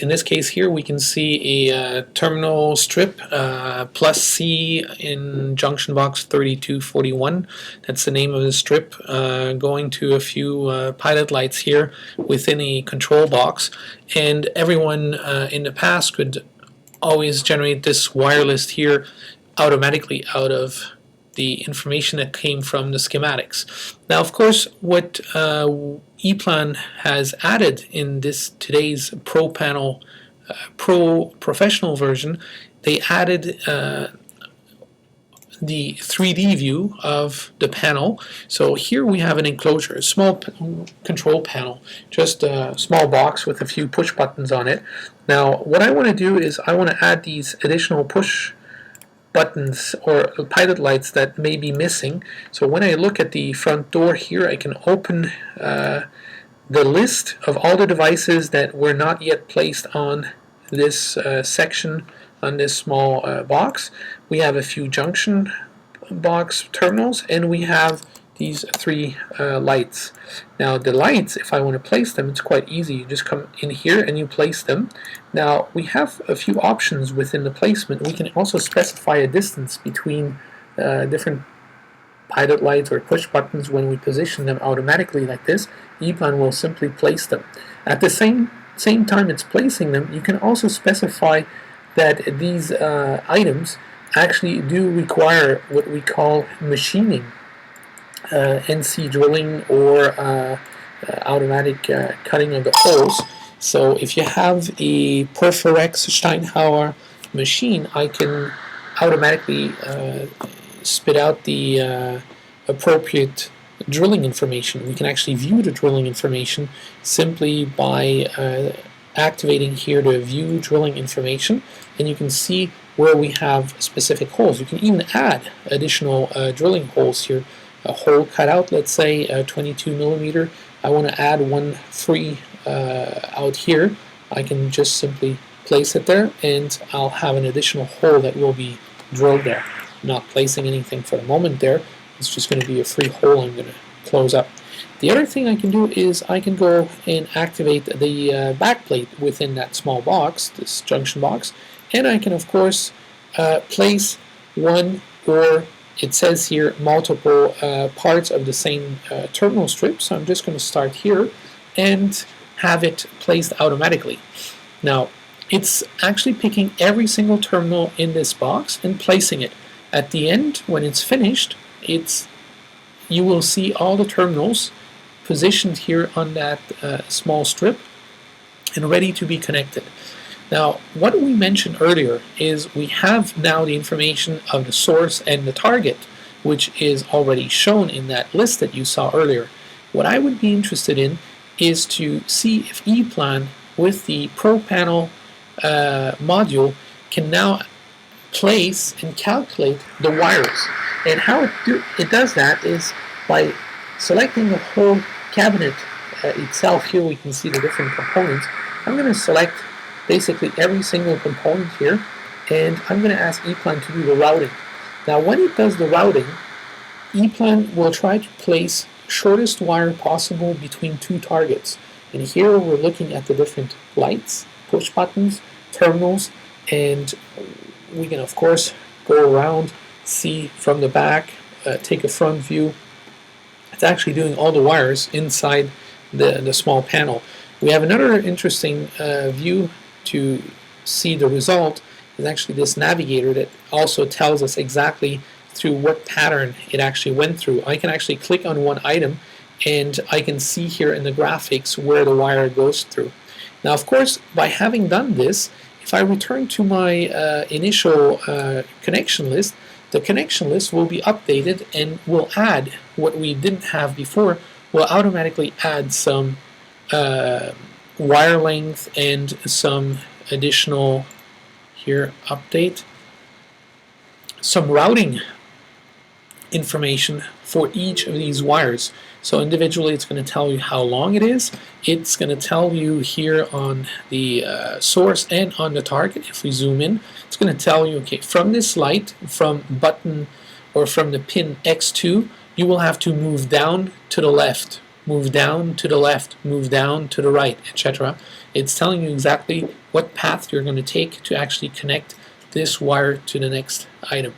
In this case here, we can see a terminal strip plus C in junction box 3241. That's the name of the strip, going to a few pilot lights here within a control box. And everyone in the past could always generate this wire list here automatically out of the information that came from the schematics. Now, of course, what ePlan has added in today's ProPanel Pro Professional version, they added the 3D view of the panel. So here we have an enclosure, a small control panel, just a small box with a few push buttons on it. Now, what I want to do is I want to add these additional push buttons or pilot lights that may be missing. So when I look at the front door here, I can open the list of all the devices that were not yet placed on this section on this small box. We have a few junction box terminals, and we have these three lights. Now the lights, if I want to place them, it's quite easy. You just come in here and you place them. Now we have a few options within the placement. We can also specify a distance between different pilot lights or push buttons. When we position them automatically like this, ePlan will simply place them. At the same time it's placing them, you can also specify that these items actually do require what we call machining, NC drilling, or automatic cutting of the holes. So if you have a Perforex Steinhauer machine, I can automatically spit out the appropriate drilling information. We can actually view the drilling information simply by activating here the view drilling information, and you can see where we have specific holes. You can even add additional drilling holes here. A hole cut out, let's say 22 millimeter. I want to add one free out here. I can just simply place it there, and I'll have an additional hole that will be drilled there. I'm not placing anything for the moment there. It's just going to be a free hole I'm going to close up. The other thing I can do is I can go and activate the backplate within that small box, this junction box, and I can of course place one, or it says here multiple parts of the same terminal strip. So I'm just going to start here and have it placed automatically. Now it's actually picking every single terminal in this box and placing it. At the end, when it's finished, you will see all the terminals positioned here on that small strip and ready to be connected. Now, what we mentioned earlier is we have now the information of the source and the target, which is already shown in that list that you saw earlier. What I would be interested in is to see if ePlan with the ProPanel module can now place and calculate the wires. And how it does that is by selecting the whole cabinet itself. Here we can see the different components. I'm going to select basically every single component here, and I'm going to ask ePlan to do the routing. Now when it does the routing, ePlan will try to place shortest wire possible between two targets. And here we're looking at the different lights, push buttons, terminals, and we can of course go around, see from the back, take a front view. It's actually doing all the wires inside the small panel. We have another interesting view to see the result, is actually this navigator that also tells us exactly through what pattern it actually went through. I can actually click on one item and I can see here in the graphics where the wire goes through. Now of course, by having done this, if I return to my initial connection list, the connection list will be updated and will add what we didn't have before. Will automatically add some wire length and some additional, here update, some routing information for each of these wires. So individually it's going to tell you how long it is. It's going to tell you here on the source and on the target. If we zoom in, it's going to tell you, okay, from this light, from button or from the pin X2, you will have to move down to the left, move down to the left, move down to the right, etc. It's telling you exactly what path you're going to take to actually connect this wire to the next item.